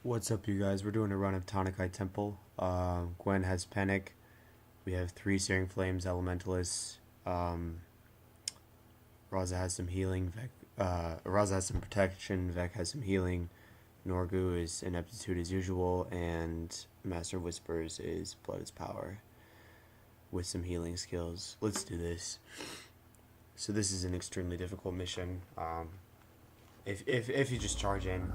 What's up, you guys? We're doing a run of Tahnnakai Temple. Gwen has Panic. We have 3 Searing Flames, Elementalists. Raza has some healing. Raza has some protection. Vec has some healing. Norgu is Ineptitude as usual. And Master of Whispers is Blood is Power with some healing skills. Let's do this. So this is an extremely difficult mission. If you just charge in,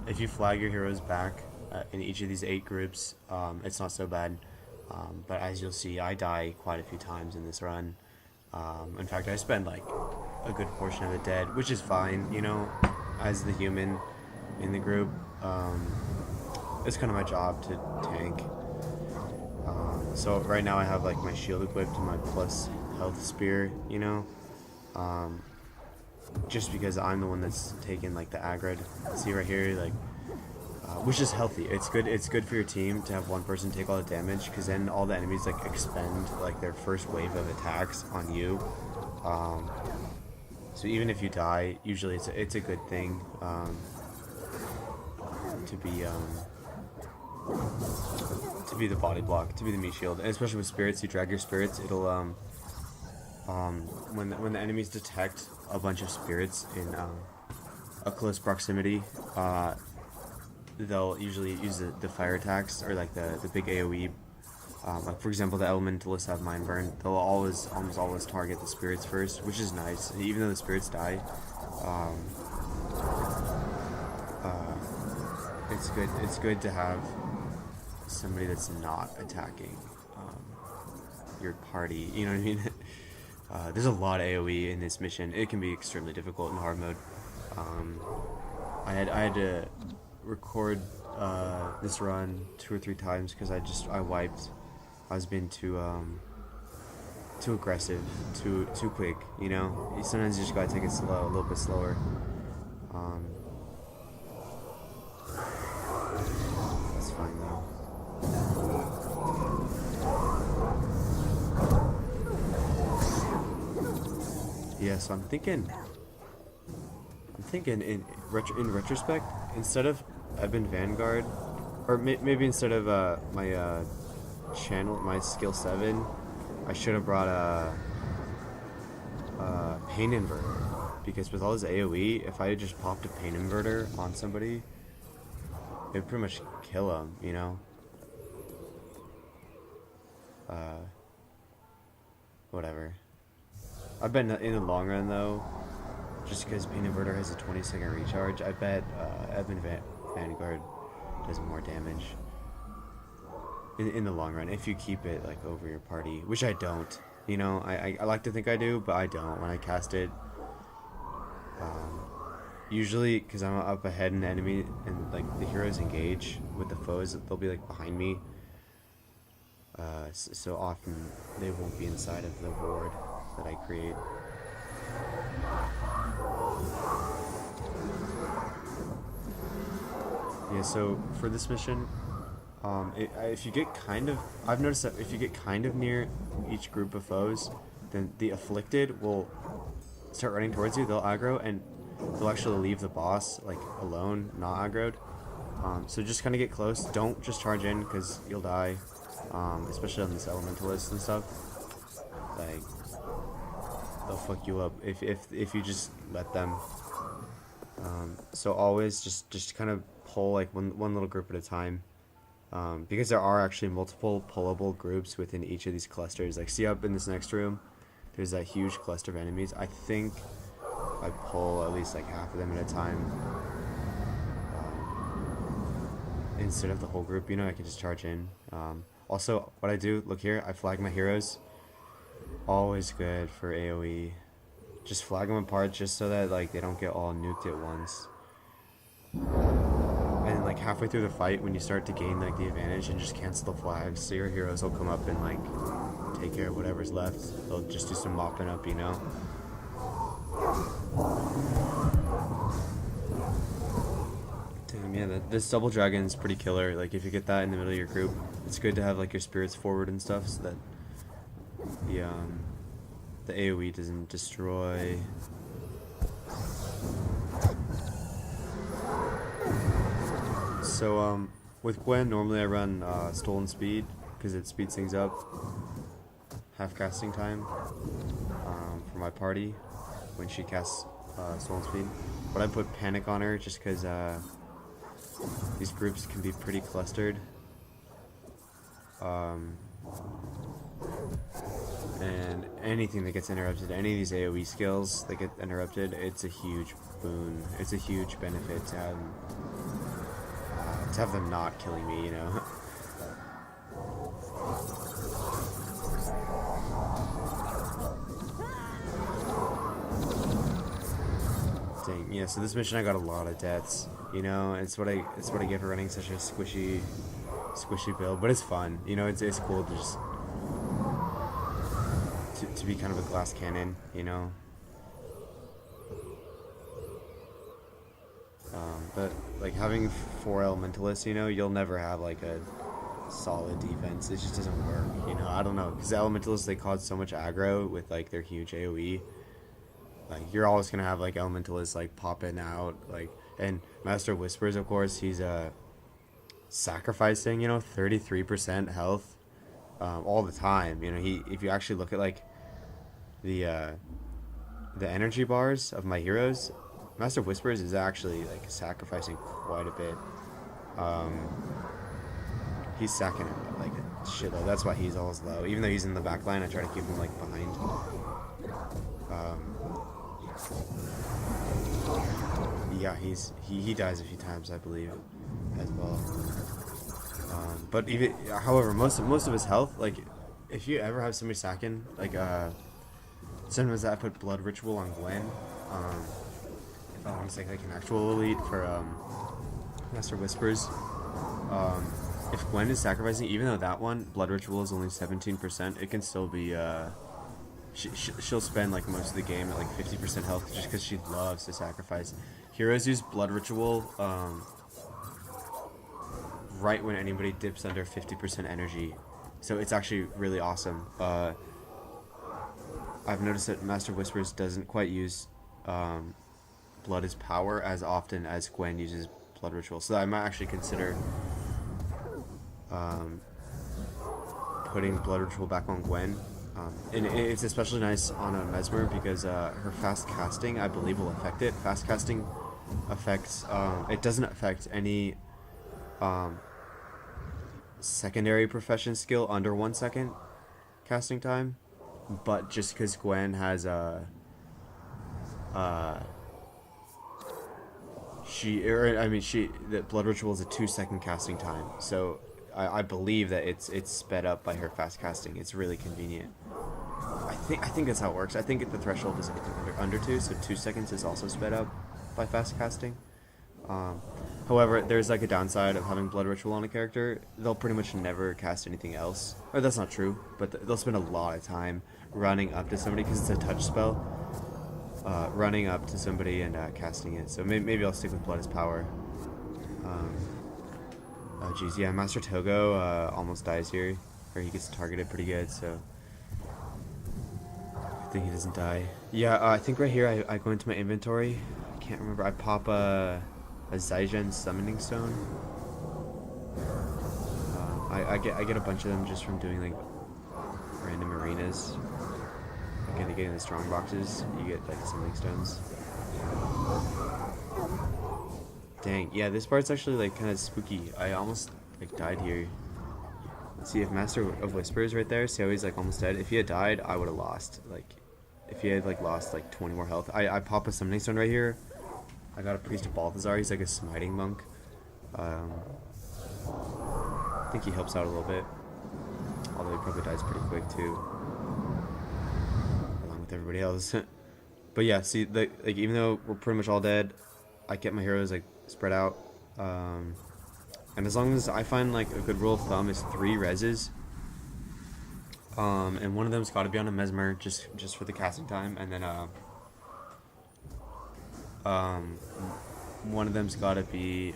if you flag your heroes back in each of these 8 groups, it's not so bad. But as you'll see, I die quite a few times in this run. In fact, I spend like a good portion of it dead, which is fine, you know, as the human in the group. It's kind of my job to tank. So right now I have like my shield equipped and my plus health spear, you know. Just because I'm the one that's taking like the aggro. See right here, like, which is healthy. It's good. It's good for your team to have one person take all the damage, because then all the enemies like expend like their first wave of attacks on you. So even if you die, usually it's a good thing to be the body block, to be the meat shield, and especially with spirits. You drag your spirits, it'll when the enemies detect a bunch of spirits in a close proximity, they'll usually use the fire attacks, or like the big AoE. Like for example, the elementalists have mind burn. They'll almost always target the spirits first, which is nice. Even though the spirits die, it's good. It's good to have somebody that's not attacking your party. You know what I mean? There's a lot of AoE in this mission. It can be extremely difficult in hard mode. I had to record this run 2 or 3 times because I wiped. I was being too aggressive, too quick. You know, sometimes you just gotta take it slow, a little bit slower. That's fine though. Yeah, so I'm thinking in retrospect, instead of Eben Vanguard, or maybe instead of my my skill 7, I should have brought a pain inverter, because with all his AoE, if I had just popped a pain inverter on somebody, it would pretty much kill him, you know. Whatever. I bet in the long run though, just because Pain Inverter has a 20-second recharge, I bet Eben Vanguard does more damage in the long run if you keep it like over your party, which I don't. You know, I like to think I do, but I don't when I cast it. Usually, because I'm up ahead in the enemy and like the heroes engage with the foes, they'll be like behind me. So often they won't be inside of the ward that I create. Yeah, so for this mission, if you get I've noticed that if you get kind of near each group of foes, then the afflicted will start running towards you. They'll aggro, and they'll actually leave the boss like alone, not aggroed. So just kind of get close. Don't just charge in, because you'll die, especially on these elementalists and stuff. Like, they'll fuck you up if you just let them. So always just kind of pull like one little group at a time, because there are actually multiple pullable groups within each of these clusters. Like, see up in this next room, there's that huge cluster of enemies. I think I pull at least like half of them at a time, instead of the whole group. You know, I can just charge in. Also, what I do, look here, I flag my heroes. Always good for AoE. Just flag them apart just so that like they don't get all nuked at once. And like halfway through the fight, when you start to gain like the advantage, and just cancel the flags, so your heroes will come up and like take care of whatever's left. They'll just do some mopping up, you know. Damn, yeah, this double dragon is pretty killer. Like, if you get that in the middle of your group, it's good to have like your spirits forward and stuff, so that the AoE doesn't destroy. So with Gwen, normally I run Stolen Speed because it speeds things up. Half casting time for my party when she casts Stolen Speed. But I put Panic on her just because these groups can be pretty clustered. And anything that gets interrupted, any of these AoE skills that get interrupted, it's a huge boon. It's a huge benefit to have them not killing me, you know. Dang, yeah. So this mission I got a lot of deaths. You know, it's what I get for running such a squishy build, but it's fun. You know, it's cool to just to be kind of a glass cannon, you know. But like having 4 elementalists, you know, you'll never have like a solid defense. It just doesn't work, you know. I don't know, because the elementalists, they cause so much aggro with like their huge AoE. Like you're always gonna have like elementalists like popping out, like, and Master of Whispers, of course, he's sacrificing, you know, 33% health all the time. You know, if you actually look at like the energy bars of my heroes, Master of Whispers is actually like sacrificing quite a bit. He's sacking it like a shitload. That's why he's always low. Even though he's in the back line, I try to keep him like behind. Yeah, he dies a few times, I believe, as well. But even, however, most of his health, like, if you ever have somebody sacking, like, sometimes I put Blood Ritual on Gwen. If I want to say like an actual elite for Master Whispers. If Gwen is sacrificing, even though that one Blood Ritual is only 17%, it can still be she'll spend like most of the game at like 50% health just because she loves to sacrifice. Heroes use Blood Ritual right when anybody dips under 50% energy, so it's actually really awesome. I've noticed that Master Whispers doesn't quite use Blood is Power as often as Gwen uses Blood Ritual, so I might actually consider putting Blood Ritual back on Gwen. And it's especially nice on a Mesmer because her fast casting, I believe, will affect it. Fast casting affects, it doesn't affect any secondary profession skill under 1 second casting time, but just because Gwen has the Blood Ritual is a 2-second casting time, so I believe that it's sped up by her fast casting. It's really convenient. I think that's how it works. I think the threshold is under 2, so 2 seconds is also sped up by fast casting. However, there's like a downside of having Blood Ritual on a character. They'll pretty much never cast anything else. Or that's not true, but they'll spend a lot of time running up to somebody because it's a touch spell. Running up to somebody and casting it. So maybe I'll stick with Blood is Power. Oh geez, yeah, Master Togo almost dies here, or he gets targeted pretty good, so I think he doesn't die. Yeah, I think right here I go into my inventory. I can't remember. I pop a Zaijian Summoning Stone. I get a bunch of them just from doing like random arenas. Like getting the strong boxes, you get like Summoning Stones. Dang, yeah, this part's actually like kind of spooky. I almost like died here. See, if Master of Whispers right there, see how he's like almost dead? If he had died, I would have lost. Like, if he had like lost like 20 more health. I pop a Summoning Stone right here. I got a Priest of Balthazar. He's like a smiting monk. I think he helps out a little bit. Although he probably dies pretty quick too, along with everybody else. But yeah, see, like even though we're pretty much all dead, I kept my heroes like spread out, and as long as I find like a good rule of thumb is 3 reses, and one of them's got to be on a Mesmer just for the casting time, and then one of them's got to be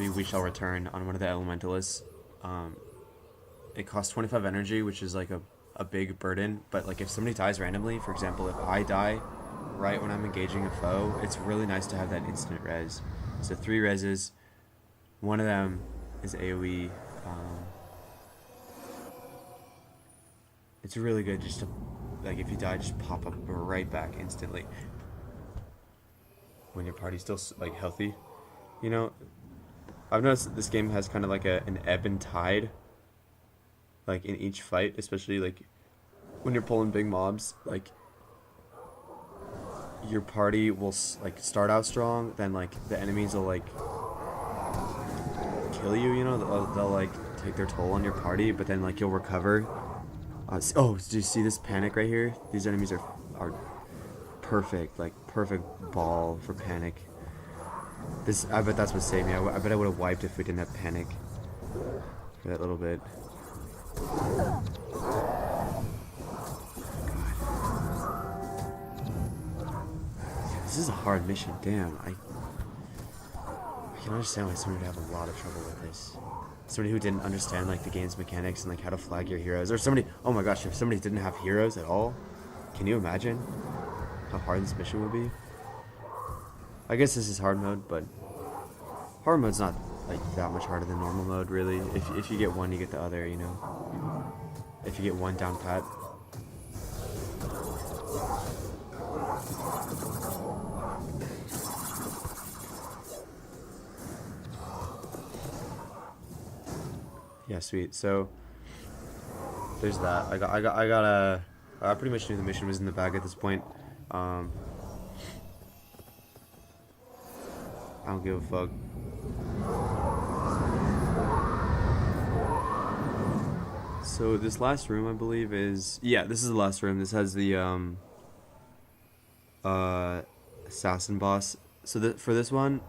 We Shall Return on one of the elementalists. It costs 25 energy, which is like a big burden, but like if somebody dies randomly, for example, if I die right when I'm engaging a foe, it's really nice to have that instant res. So 3 reses, one of them is AoE. It's really good just to, like, if you die, just pop up right back instantly. When your party's still, like, healthy. You know, I've noticed that this game has kind of like an ebb and tide, like, in each fight, especially, like, when you're pulling big mobs, like, your party will, like, start out strong, then, like, the enemies will, like, kill you, you know, they'll like, take their toll on your party, but then, like, you'll recover. Oh, do you see this panic right here? These enemies are perfect, like, perfect ball for panic. I bet that's what saved me. I bet I would have wiped if we didn't have panic for that little bit. God. This is a hard mission. Damn, I can understand why somebody would have a lot of trouble with this. Somebody who didn't understand, like, the game's mechanics and, like, how to flag your heroes, or somebody. Oh my gosh, if somebody didn't have heroes at all, can you imagine how hard this mission would be? I guess this is hard mode, but hard mode's not, like, that much harder than normal mode, really. If you get one, you get the other, you know. If you get one down pat. Yeah, sweet. So there's that. I pretty much knew the mission was in the bag at this point. I don't give a fuck. So this last room, I believe, is... Yeah, this is the last room. This has the assassin boss. So for this one,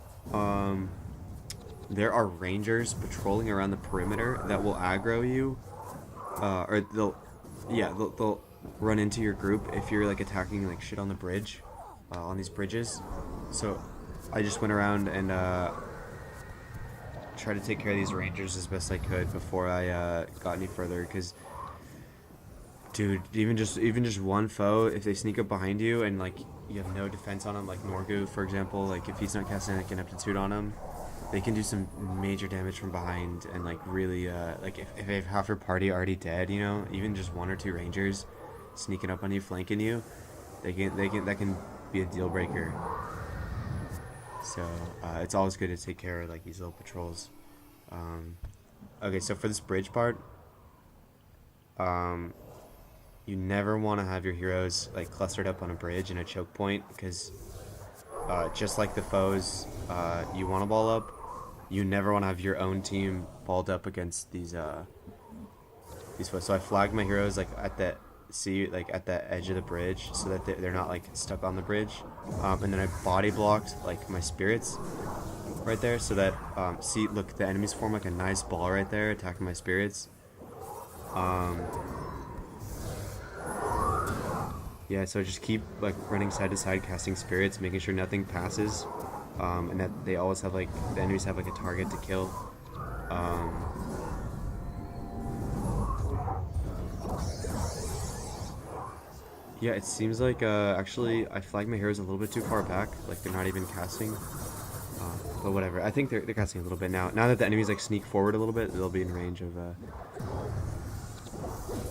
there are rangers patrolling around the perimeter that will aggro you, or they'll run into your group if you're, like, attacking, like, shit on the bridge, on these bridges. So I just went around and tried to take care of these rangers as best I could before I got any further, because, dude, even just one foe, if they sneak up behind you and, like, you have no defense on them, like Norgu, for example, like, if he's not casting, like, an aptitude on him, they can do some major damage from behind, and, like, really, like, if they have half your party already dead, you know, even just 1 or 2 rangers sneaking up on you, flanking you, that can be a deal breaker. So it's always good to take care of, like, these little patrols. Okay, so for this bridge part, you never want to have your heroes, like, clustered up on a bridge in a choke point, because just like the foes you want to ball up, you never want to have your own team balled up against these foes. So I flagged my heroes, like, at the at the edge of the bridge, so that they're not, like, stuck on the bridge, and then I body blocked, like, my spirits right there, so that see, look, the enemies form, like, a nice ball right there attacking my spirits. Yeah, so just keep, like, running side to side, casting spirits, making sure nothing passes, and that they always have, like, the enemies have, like, a target to kill. Yeah, it seems like, actually, I flagged my heroes a little bit too far back, like, they're not even casting, but whatever. I think they're casting a little bit now. Now that the enemies, like, sneak forward a little bit, they'll be in range of,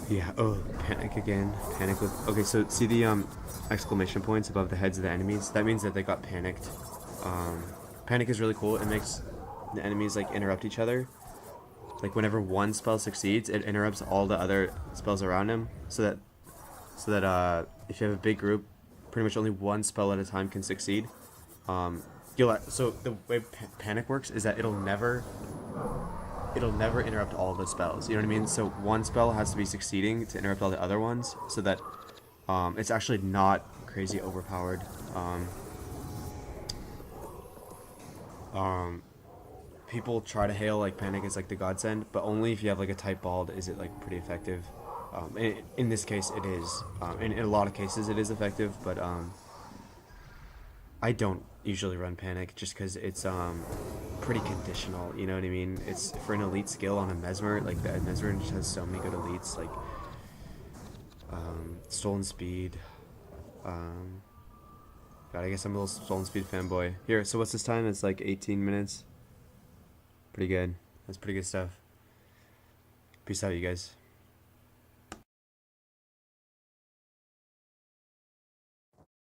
yeah, oh, panic again. Panic with... Okay, so see the exclamation points above the heads of the enemies? That means that they got panicked. Panic is really cool. It makes the enemies, like, interrupt each other. Like, whenever one spell succeeds, it interrupts all the other spells around him. So that if you have a big group, pretty much only one spell at a time can succeed. So the way panic works is that it'll never interrupt all the spells, you know what I mean? So one spell has to be succeeding to interrupt all the other ones, so that it's actually not crazy overpowered. People try to hail, like, panic is, like, the godsend, but only if you have, like, a tight bald is it, like, pretty effective. In this case it is. In a lot of cases it is effective, but I don't usually run panic just because it's pretty conditional, you know what I mean? It's for an elite skill on a mesmer, like, the mesmer just has so many good elites, like stolen speed, God, I guess I'm a little Stolen Speed fanboy. Here, so what's this time? It's like 18 minutes. Pretty good. That's pretty good stuff. Peace out, you guys.